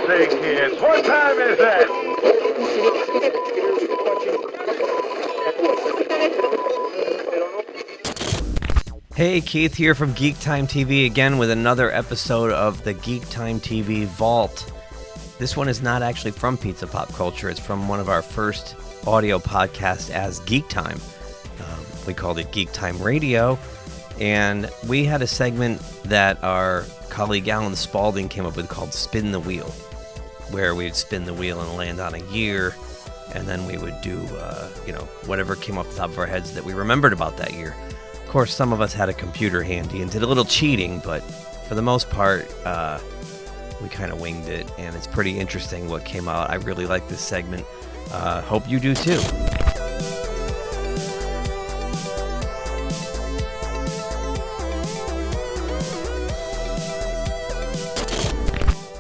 say, kids, what time is it? Hey, Keith here from GeekTime TV again with another episode of the GeekTime TV Vault. This one is not actually from Pizza Pop Culture. It's from one of our first audio podcasts as GeekTime. We called it GeekTime Radio, and we had a segment that our colleague Alan Spaulding came up with called Spin the Wheel, where we'd spin the wheel and land on a year, and then we would do, whatever came off the top of our heads that we remembered about that year. Of course, some of us had a computer handy and did a little cheating, but for the most part, we kind of winged it, and it's pretty interesting what came out. I really like this segment. Hope you do too.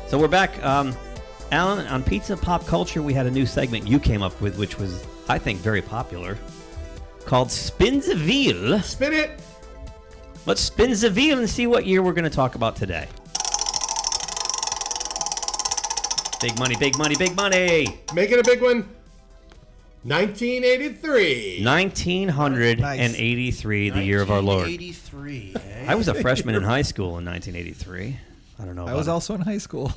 So we're back. Alan, on Pizza Pop Culture, we had a new segment you came up with, which was, I think, very popular, called Spin the Wheel. Spin it! Let's spin the wheel and see what year we're going to talk about today. Big money, big money, big money! Make it a big one. 1983. 1983, the year of our Lord. 1983, eh? I was a freshman in high school in 1983. I don't know. I was also in high school.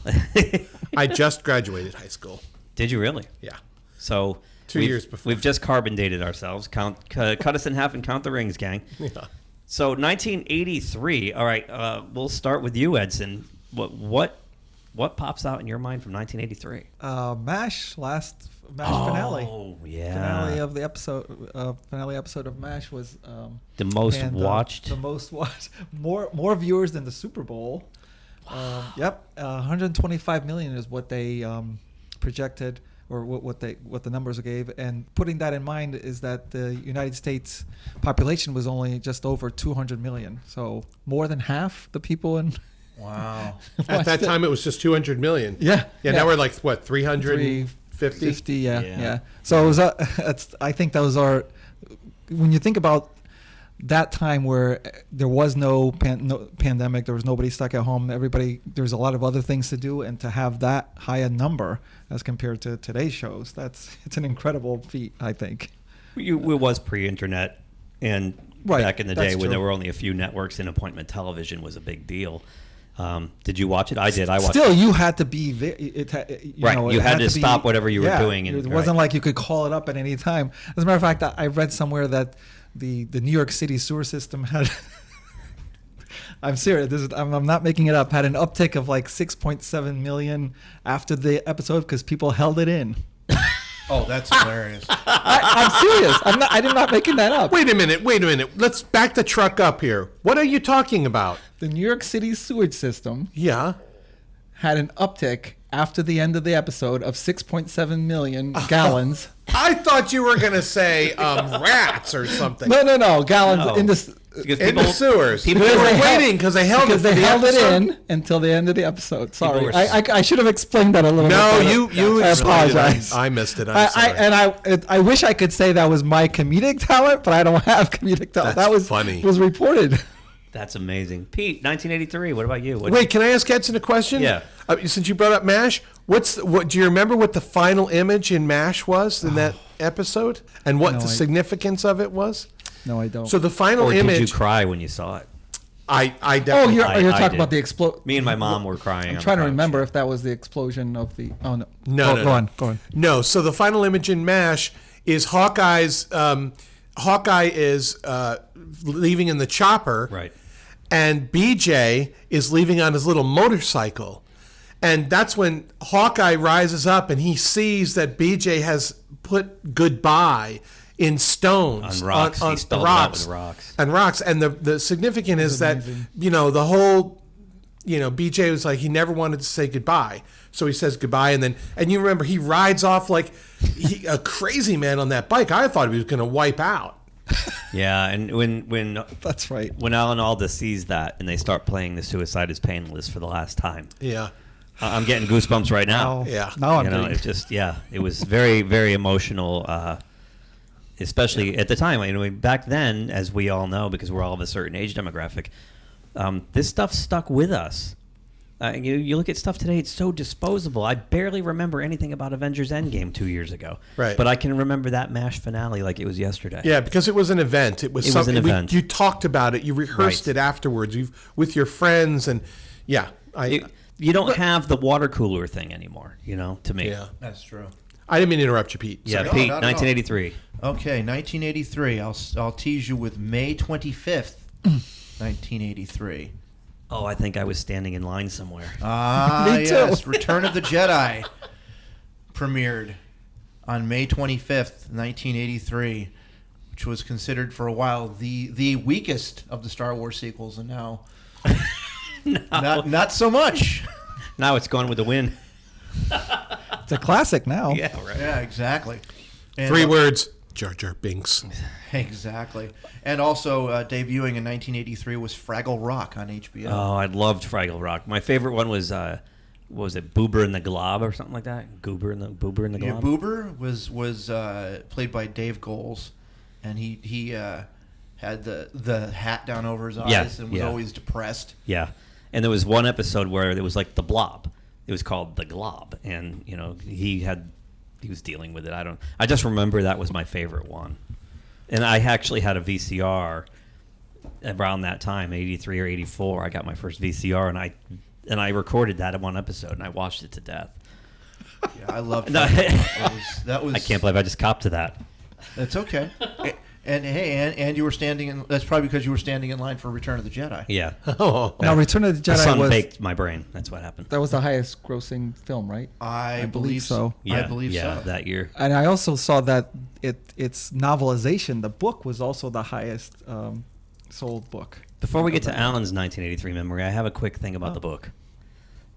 I just graduated high school. Did you really? Yeah. So 2 years before. We've just carbon dated ourselves. Cut us in half and count the rings, gang. Yeah. So 1983. All right. We'll start with you, Edson. What pops out in your mind from 1983? MASH finale. Oh yeah. Finale of the episode. Finale episode of MASH was the most watched. The most watched. More viewers than the Super Bowl. Wow. 125 million is what they projected, or what the numbers gave. And putting that in mind is that the United States population was only just over 200 million. So more than half the people in. Wow. At that time, it was just 200 million. Yeah. Now we're like, what, 350? 50, yeah. So it was, I think those are, when you think about that time where there was no pandemic, there was nobody stuck at home, there was a lot of other things to do, and to have that high a number as compared to today's shows, it's an incredible feat, I think. It was pre-internet, and back in the day when there were only a few networks and appointment television was a big deal. Did you watch it? I did. I watched it. Still, you had to be you had to stop whatever you were doing. And, it wasn't like you could call it up at any time. As a matter of fact, I read somewhere that the New York City sewer system had I'm serious, I'm not making it up, had an uptick of like 6.7 million after the episode because people held it in. Oh, that's hilarious. I'm serious. I'm not making that up. Wait a minute. Let's back the truck up here. What are you talking about? The New York City sewage system had an uptick after the end of the episode of 6.7 million gallons. I thought you were going to say rats or something. No. Gallons in the sewers. People were waiting because they held it in until the end of the episode. Sorry. I should have explained that a little bit better. You I apologize. I missed it. I'm sorry. I wish I could say that was my comedic talent, but I don't have comedic talent. That's that was funny. Was reported. That's amazing. Pete, 1983. What about you? Wait, can I ask Edson a question? Yeah. Since you brought up MASH, do you remember what the final image in MASH was in that episode, and what the significance of it was? No, I don't. So the final image. Did you cry when you saw it? I definitely. You're talking about the explosion. Me and my mom were crying. I'm trying to remember if that was the explosion of the. Oh no. No. Go on. No. So the final image in MASH is Hawkeye's. Hawkeye is leaving in the chopper. Right. And BJ is leaving on his little motorcycle. And that's when Hawkeye rises up and he sees that BJ has put goodbye in stones. On rocks. On he spelled rocks. it out with rocks. And rocks. And the significant is that, the whole, BJ was like, he never wanted to say goodbye. So he says goodbye. And you remember he rides off like a crazy man on that bike. I thought he was going to wipe out. Yeah, and when that's right. When Alan Alda sees that and they start playing the Suicide is Painless for the last time. Yeah. I'm getting goosebumps right now. Yeah. Now it just it was very, very emotional, especially at the time. Back then, as we all know, because we're all of a certain age demographic, this stuff stuck with us. You look at stuff today, it's so disposable. I barely remember anything about Avengers Endgame 2 years ago. Right. But I can remember that MASH finale like it was yesterday. Yeah, because it was an event. It was something. An event. You talked about it. You rehearsed it afterwards. With your friends, and yeah, you don't have the water cooler thing anymore. To me. Yeah, That's true. I didn't mean to interrupt you, Pete. Yeah, Sorry. Pete, not at all. 1983. Okay, 1983. I'll tease you with May 25th, 1983. Oh, I think I was standing in line somewhere. Me too. Yes, Return of the Jedi premiered on May 25th, 1983, which was considered for a while the weakest of the Star Wars sequels, and now not so much. Now it's gone with the wind. It's a classic now. Yeah, right. Yeah, exactly. And, 3 words: Jar Jar Binks. Exactly. And also debuting in 1983 was Fraggle Rock on HBO. Oh, I loved Fraggle Rock. My favorite one was what was it, Boober and the Glob or something like that? Boober and the Glob. Yeah, Boober was played by Dave Goles, and he had the hat down over his eyes and was always depressed. Yeah, and there was one episode where it was like the Blob. It was called the Glob, and he was dealing with it. I just remember that was my favorite one, and I actually had a VCR around that time, 83 or 84. I got my first VCR, and I recorded that in one episode, and I watched it to death. Yeah, I loved that. That was. I can't believe I just copped to that. That's okay. And hey, and you were standing in. That's probably because you were standing in line for Return of the Jedi. Yeah. Oh, Now, Return of the The Jedi sun baked my brain. That's what happened. that was the highest grossing film, right? I believe so. Yeah, I believe so. that year. And I also saw that its novelization, the book, was also the highest sold book. Before we get to Alan's 1983 memory, I have a quick thing about the book.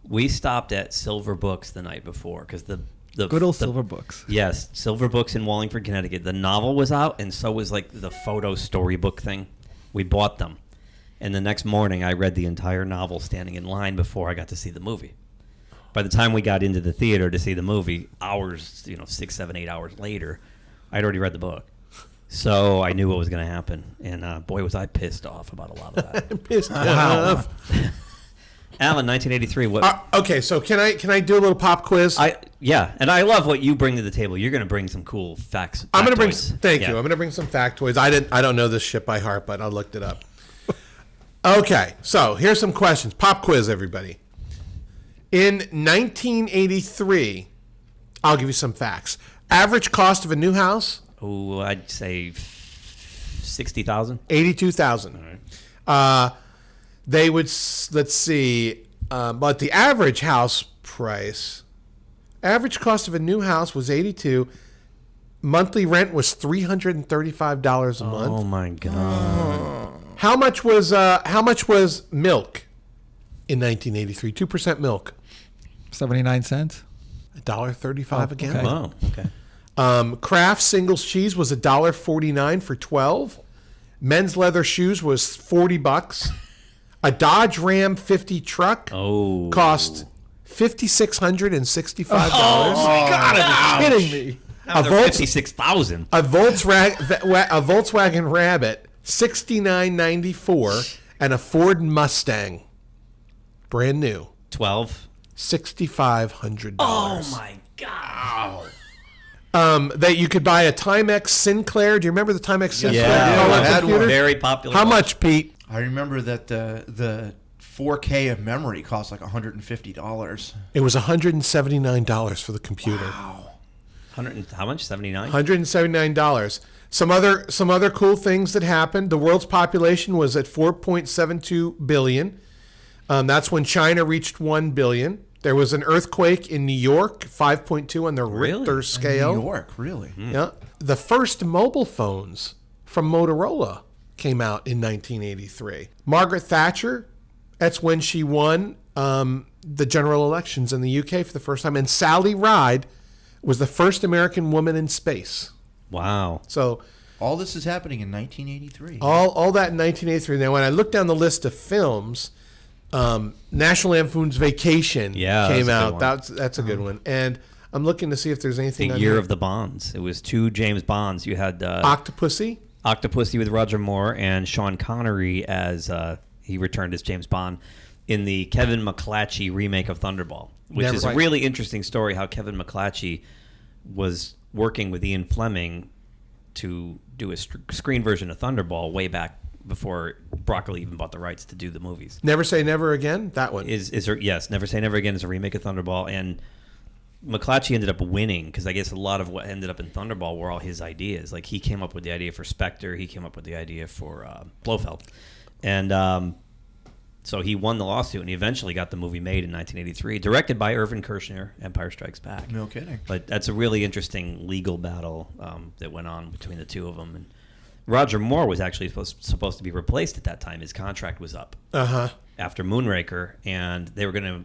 We stopped at Silver Books the night before because the Good old Silver Books. Yes, Silver Books in Wallingford, Connecticut. The novel was out, and so was like the photo storybook thing. We bought them, and the next morning I read the entire novel standing in line before I got to see the movie. By the time we got into the theater to see the movie, hours, 6, 7, 8 hours later, I'd already read the book. So I knew what was going to happen, and boy, was I pissed off about a lot of that. pissed off. Alan, 1983. What? Okay, so can I do a little pop quiz? And I love what you bring to the table. You're going to bring some cool facts. I'm going to bring. factoids. Thank Yeah. you. I'm going to bring some factoids. I don't know this shit by heart, but I looked it up. Okay, so here's some questions. Pop quiz, everybody. In 1983, I'll give you some facts. Average cost of a new house? Oh, I'd say 60,000. $82,000. All right. They would, let's see, but the average house price, average cost of a new house was $82,000. Monthly rent was $335 a month. Oh my God. How much was milk in 1983? 2% milk. 79 cents. $1.35 a gallon. okay. Oh, okay. Kraft singles cheese was $1.49 for 12. Men's leather shoes was $40. A Dodge Ram 50 truck cost $5,665. Oh my God! Are you kidding me? Now they're 56,000. A Volkswagen Rabbit, $69.94, and a Ford Mustang, brand new, 12. $6,500. Oh my God. That you could buy a Timex Sinclair. Do you remember the Timex Sinclair? Yeah, color I had computer? one. Very popular. How much, Pete? I remember that the 4K of memory cost like $150. It was $179 for the computer. Wow. 100, how much? 79? $179. Some other cool things that happened. The world's population was at 4.72 billion. That's when China reached 1 billion. There was an earthquake in New York, 5.2 on the Richter scale. New York, really? Yeah. The first mobile phones from Motorola came out in 1983. Margaret Thatcher, that's when she won the general elections in the UK for the first time. And Sally Ride was the first American woman in space. Wow. So All this is happening in 1983. all that in 1983. Now, when I look down the list of films, National Lampoon's Vacation came out. That's a good one. And I'm looking to see if there's anything The on Year here. of the Bonds. It was 2 James Bonds. You had Octopussy. Octopussy with Roger Moore and Sean Connery as he returned as James Bond. in the Kevin McClatchy remake of Thunderball, which is a really interesting story how Kevin McClatchy was working with Ian Fleming to do a screen version of Thunderball way back before Broccoli even bought the rights to do the movies. Never Say Never Again? That one. Yes, Never Say Never Again is a remake of Thunderball, and McClatchy ended up winning because I guess a lot of what ended up in Thunderball were all his ideas. Like, he came up with the idea for Spectre, he came up with the idea for Blofeld, and so he won the lawsuit, and he eventually got the movie made in 1983, directed by Irvin Kershner, Empire Strikes Back. No kidding. But that's a really interesting legal battle that went on between the two of them. And Roger Moore was actually supposed to be replaced at that time. His contract was up after Moonraker, and they were going to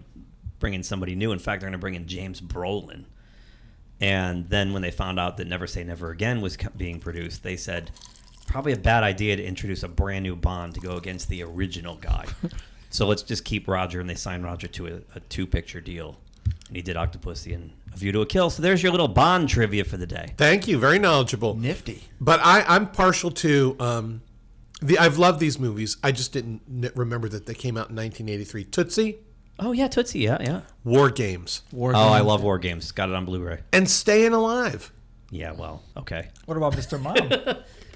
bring in somebody new. In fact, they're going to bring in James Brolin. And then when they found out that Never Say Never Again was being produced, they said, probably a bad idea to introduce a brand new Bond to go against the original guy. So let's just keep Roger, and they signed Roger to a 2-picture deal. And he did Octopussy and A View to a Kill. So there's your little Bond trivia for the day. Thank you. Very knowledgeable. Nifty. But I'm partial to I've loved these movies. I just didn't remember that they came out in 1983. Tootsie. Oh, yeah, Tootsie, yeah. War Games. I love War Games. Got it on Blu-ray. And Staying Alive. Yeah, well, okay. What about Mr. Mom?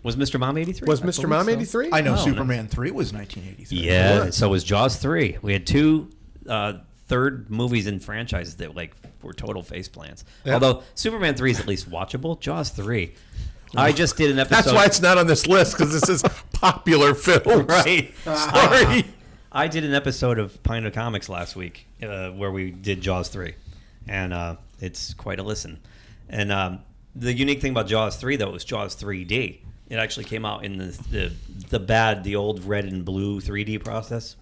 Was Mr. Mom 83? Was Mr. Mom 83? I know Superman 3 was 1983. Yeah, so was Jaws 3. We had two third movies in franchises that were total face plants. Yeah. Although Superman 3 is at least watchable. Jaws 3. I just did an episode. That's why it's not on this list, because this is popular films. Right. Sorry. I did an episode of Pine of Comics last week where we did Jaws 3. And it's quite a listen. And the unique thing about Jaws 3, though, was Jaws 3D. It actually came out in the old red and blue 3D process.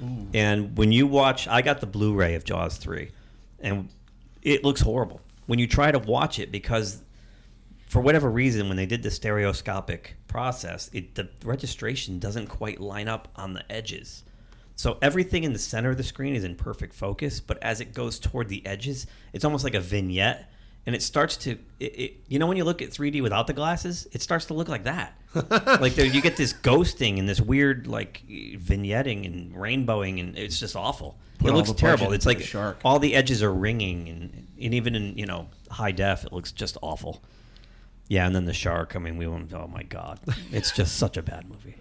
Ooh. And when you watch, I got the Blu-ray of Jaws 3, and it looks horrible. When you try to watch it, because for whatever reason, when they did the stereoscopic process, the registration doesn't quite line up on the edges. So everything in the center of the screen is in perfect focus, but as it goes toward the edges, it's almost like a vignette. And it starts to, when you look at 3D without the glasses, it starts to look like that. You get this ghosting and this weird, vignetting and rainbowing, and it's just awful. It looks terrible. It's like all the edges are ringing, and even in, high def, it looks just awful. Yeah, and then the shark, oh my God. It's just such a bad movie.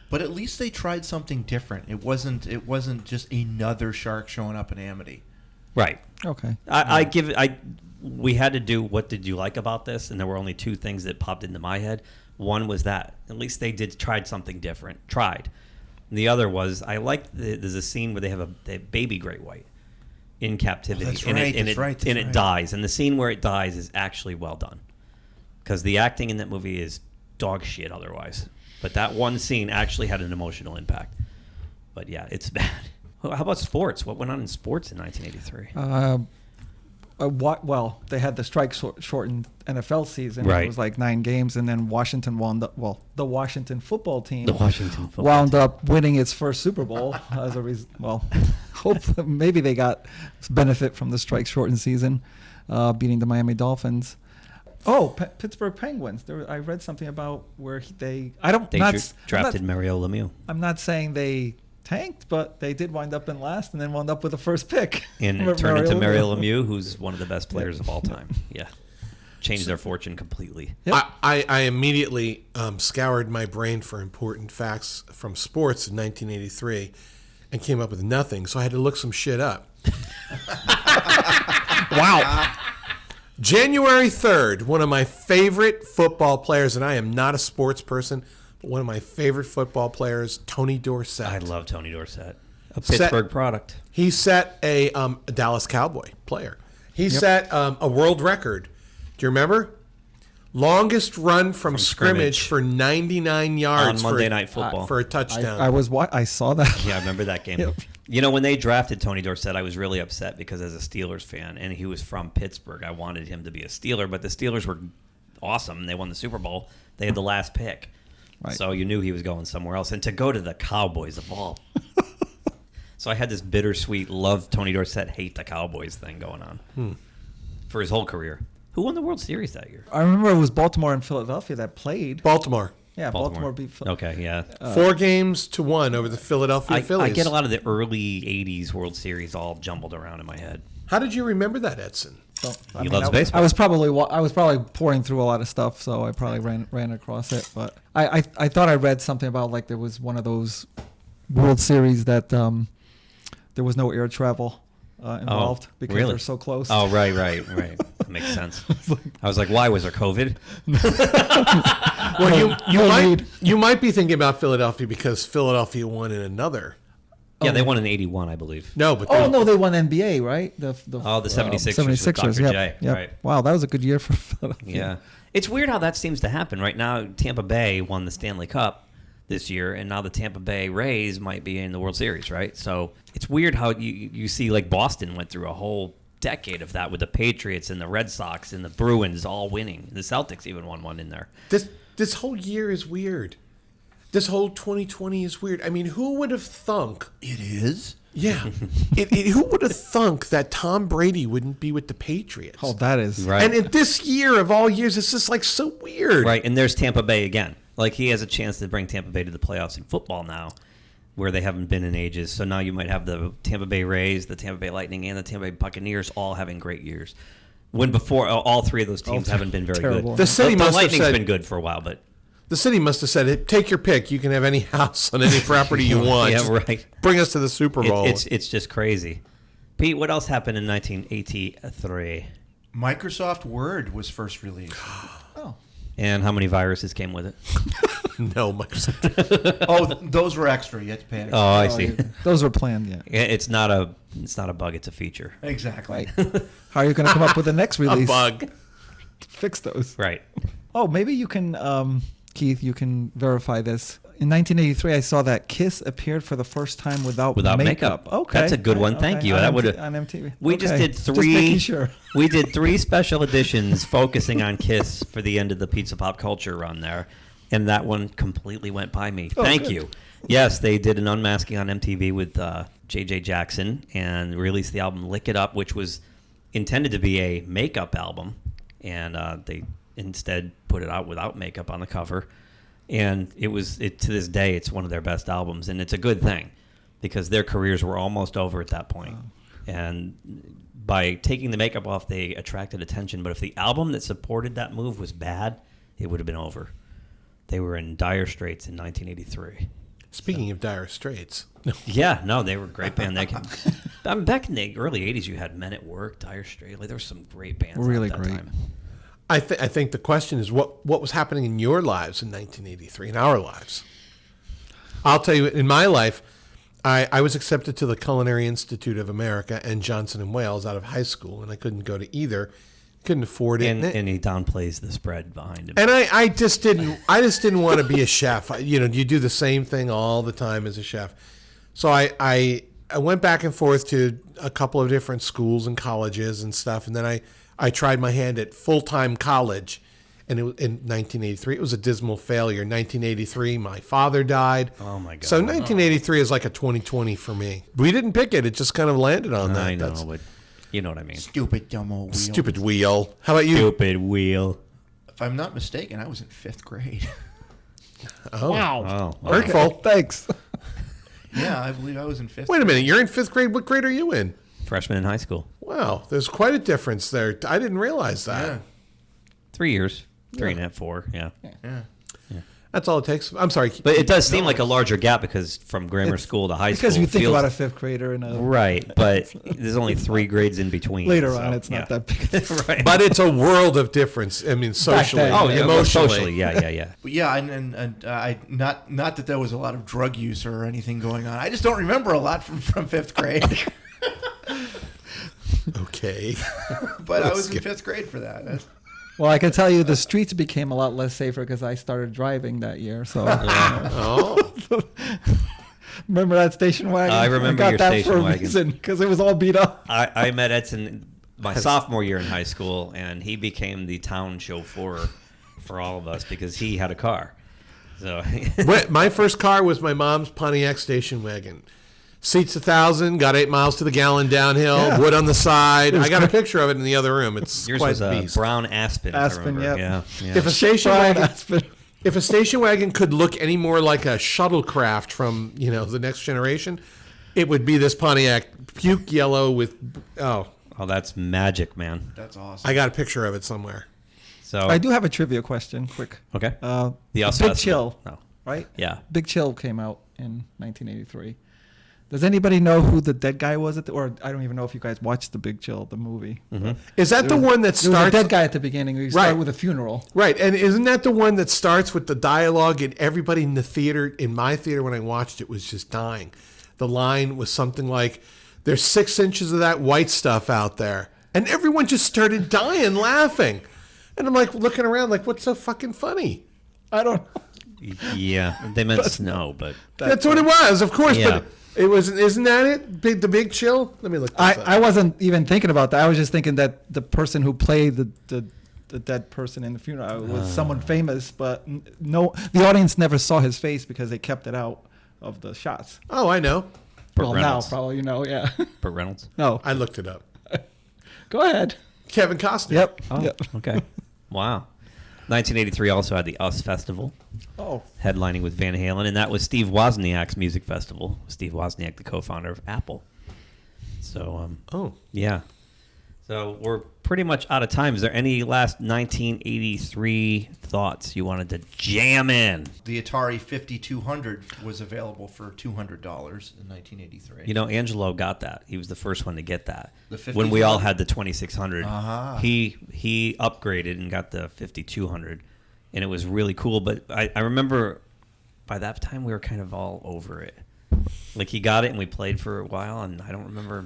But at least they tried something different. It wasn't just another shark showing up in Amity. Right. Okay. We had to do what did you like about this, and there were only two things that popped into my head. One was that at least they tried something different. And the other was I liked there's a scene where they have a baby great white in captivity, and it dies. And the scene where it dies is actually well done, because the acting in that movie is dog shit otherwise. But that one scene actually had an emotional impact. But yeah, it's bad. How about sports? What went on in sports in 1983? They had the strike-shortened NFL season. Right. It was 9 games, and then Washington wound up. Well, the Washington football team. Wound up winning its first Super Bowl as a result. Hopefully, maybe they got benefit from the strike-shortened season, beating the Miami Dolphins. Oh, Pittsburgh Penguins. I read something about where they drafted Mario Lemieux. I'm not saying they tanked, but they did wind up in last, and then wound up with the first pick. And turned into Mario Lemieux, who's one of the best players of all time. Yeah, changed their fortune completely. Yep. I immediately scoured my brain for important facts from sports in 1983, and came up with nothing. So I had to look some shit up. Wow. January 3rd, one of my favorite football players, and I am not a sports person, but one of my favorite football players, Tony Dorsett. I love Tony Dorsett. A Pittsburgh product. He set a Dallas Cowboy player. He set a world record. Do you remember? Longest run from scrimmage for 99 yards on Monday Night Football for a touchdown. I saw that. Yeah, I remember that game. Yep. When they drafted Tony Dorsett, I was really upset because as a Steelers fan, and he was from Pittsburgh, I wanted him to be a Steeler, but the Steelers were awesome. They won the Super Bowl. They had the last pick. Right. So you knew he was going somewhere else. And to go to the Cowboys of all. So I had this bittersweet love Tony Dorsett, hate the Cowboys thing going on for his whole career. Who won the World Series that year? I remember it was Baltimore and Philadelphia that played. Baltimore. Yeah, Baltimore beat. Okay, yeah. 4-1 over the Philadelphia Phillies. I get a lot of the early '80s World Series all jumbled around in my head. How did you remember that, Edson? So, He loves baseball. I was probably pouring through a lot of stuff, so I probably ran across it. But I thought I read something about like there was one of those World Series that there was no air travel involved because really? they're so close. Oh, right. That makes sense. I was like, why was there COVID? Well, you might be thinking about Philadelphia because Philadelphia won in another. Yeah, they won in '81, I believe. No, but they won NBA, right? The 76ers. 76ers, Dr. yep, J, yep. right. Wow, that was a good year for Philadelphia. Yeah. It's weird how that seems to happen. Right now, Tampa Bay won the Stanley Cup this year, and now the Tampa Bay Rays might be in the World Series, right? So it's weird how you see like Boston went through a whole decade of that with the Patriots and the Red Sox and the Bruins all winning. The Celtics even won one in there. This whole year is weird. This whole 2020 is weird. I mean, who would have thunk? It is? Yeah. Who would have thunk that Tom Brady wouldn't be with the Patriots? Oh, that is right. And in this year of all years, it's just like so weird. Right, and there's Tampa Bay again. Like he has a chance to bring Tampa Bay to the playoffs in football now, where they haven't been in ages. So now you might have the Tampa Bay Rays, the Tampa Bay Lightning, and the Tampa Bay Buccaneers all having great years. When before all three of those teams haven't been very terrible. good. The Lightning's been good for a while, but the city must have said, hey, take your pick. You can have any house on any property you want. yeah, Just right. Bring us to the Super Bowl. It's just crazy. Pete, what else happened in 1983? Microsoft Word was first released. Oh. And how many viruses came with it? No, Microsoft. Oh, those were extra. You had to pay extra. Oh, I see. Those were planned, yeah. It's not a bug. It's a feature. Exactly. How are you going to come up with the next A release? bug. Fix those. Right. Oh, maybe you can, Keith, you can verify this. In 1983, I saw that Kiss appeared for the first time without makeup. Okay. That's a good one. Thank you. On That would on MTV. We Okay. just did Just three. making sure. We did 3 special editions focusing on Kiss for the end of the Pizza Pop Culture run there, and that one completely went by me. Oh, Thank good. you. Yes, they did an unmasking on MTV with J.J. Jackson and released the album "Lick It Up," which was intended to be a makeup album, and they instead put it out without makeup on the cover. And to this day, it's one of their best albums, and it's a good thing because their careers were almost over at that point. Wow. And by taking the makeup off, they attracted attention. But if the album that supported that move was bad, it would have been over. They were in dire straits in 1983. Speaking of dire straits. Yeah, no, they were a great band. Back in the early 80s, you had Men at Work, Dire Straits. Like, there were some great bands Really at that great. time. I think the question is what was happening in your lives in 1983, in our lives? I'll tell you, in my life, I was accepted to the Culinary Institute of America and Johnson & Wales out of high school, and I couldn't go to either. Couldn't afford it. And he downplays the spread behind him. And I just didn't want to be a chef. You do the same thing all the time as a chef. So I went back and forth to a couple of different schools and colleges and stuff, and then I tried my hand at full-time college, and in 1983. It was a dismal failure. 1983, my father died. Oh, my God. So 1983 is like a 2020 for me. We didn't pick it. It just kind of landed on that. I know, but you know what I mean. Stupid dumb old wheel. Stupid wheel. How about you? Stupid wheel. If I'm not mistaken, I was in 5th grade. Oh. Wow. Oh, Hurtful. Thanks. Yeah, I believe I was in 5th Wait a minute. You're in 5th grade. What grade are you in? freshman in high school. Wow. There's quite a difference there. I didn't realize that. Yeah. 3 years. 3.5, 4, yeah. Yeah. That's all it takes. I'm sorry. But it does seem like a larger gap because from grammar school to high school. Because you think feels- about a 5th grader and a Right, but there's only 3 grades in between. later so, on, it's not yeah. that big. Right. But it's a world of difference. I mean, socially, then. Oh, yeah, well, emotionally. socially, yeah. But yeah, and I not that there was a lot of drug use or anything going on. I just don't remember a lot from 5th grade. Okay. But I was in 5th grade for that. Well, I can tell you the streets became a lot less safer because I started driving that year. So Oh. remember that station wagon? I remember got your that station for a wagon. reason because it was all beat up. I met Edson my sophomore year in high school, and he became the town chauffeur for all of us because he had a car. So My first car was my mom's Pontiac station wagon. Seats 1,000, got 8 miles to the gallon downhill, Yeah. wood on the side. I got a picture of it in the other room. It's yours quite was a a beast. brown Aspen. Aspen, I remember. yep. Yeah. If a station Brian wagon, Aspen. If a station wagon could look any more like a shuttlecraft from, the next generation, it would be this Pontiac puke yellow with, Oh, that's magic, man. That's awesome. I got a picture of it somewhere. So I do have a trivia question, quick. Okay. The Us Big Festival. Chill, No. right? Yeah. Big Chill came out in 1983. Does anybody know who the dead guy was? Or I don't even know if you guys watched the Big Chill, the movie. Mm-hmm. Is that the one that There was a starts? dead guy at the beginning. He started with a funeral. Right, and isn't that the one that starts with the dialogue and everybody in the theater, in my theater when I watched it, was just dying? The line was something like, "There's 6 inches of that white stuff out there." And everyone just started dying laughing. And I'm like looking around like, what's so fucking funny? I don't know. Yeah, they meant snow, but That's what it was, of course. Yeah. But it wasn't. Isn't that it? The Big Chill? Let me look this up. I wasn't even thinking about that. I was just thinking that the person who played the dead person in the funeral was someone famous, but no, the audience never saw his face because they kept it out of the shots. Oh, I know. Well, now Reynolds. probably yeah. Burt Reynolds. No, I looked it up. go ahead. Kevin Costner. Yep. Oh, Yep. okay. Wow. 1983 also had the Us Festival, Oh, headlining with Van Halen, and that was Steve Wozniak's music festival. Steve Wozniak, the co-founder of Apple. So, yeah. So we're pretty much out of time. Is there any last 1983 thoughts you wanted to jam in? The Atari 5200 was available for $200 in 1983. Angelo got that. He was the first one to get that. The When we all 5200? had the 2600, Uh-huh. he upgraded and got the 5200, and it was really cool. But I remember by that time we were kind of all over it. Like he got it and we played for a while, and I don't remember.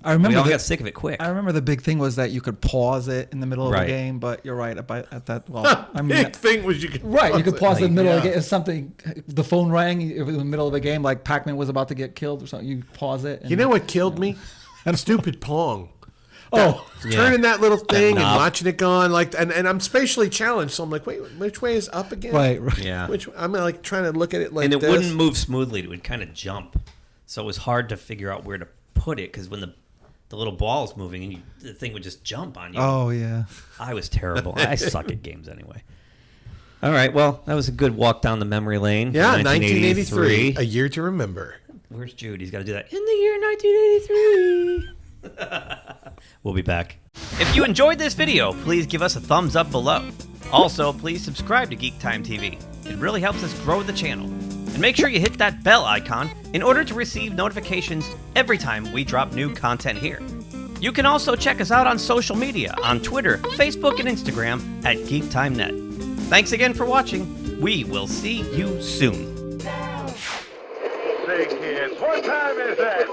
I remember. We all the- got sick of it quick. I remember the big thing was that you could pause it in the middle of Right. the game, but you're right at that. Well, I mean, Big thing was you could right, you could pause it in the middle of the Yeah. game. If something, the phone rang, if it was in the middle of the game, like Pac-Man was about to get killed or something, you pause it. And You know what killed me? Stupid Pong. Oh, Yeah. Turning that little thing and knob. watching it go on and I'm spatially challenged, so I'm like, wait, which way is up again? right. Yeah. Which I'm like trying to look at it like and it this. wouldn't move smoothly. It would kind of jump. So it was hard to figure out where to put it because when the little ball's moving and the thing would just jump on you. Oh yeah. I was terrible. I suck at games anyway. All right. Well, that was a good walk down the memory lane. Yeah, 1983. 1983, a year to remember. Where's Jude? He's got to do that. In the year 1983. We'll be back. If you enjoyed this video, please give us a thumbs up below. Also, please subscribe to GeekTime TV. It really helps us grow the channel. And make sure you hit that bell icon in order to receive notifications every time we drop new content here. You can also check us out on social media on Twitter, Facebook, and Instagram at GeekTimeNet. Thanks again for watching. We will see you soon. Say, kids, what time is that?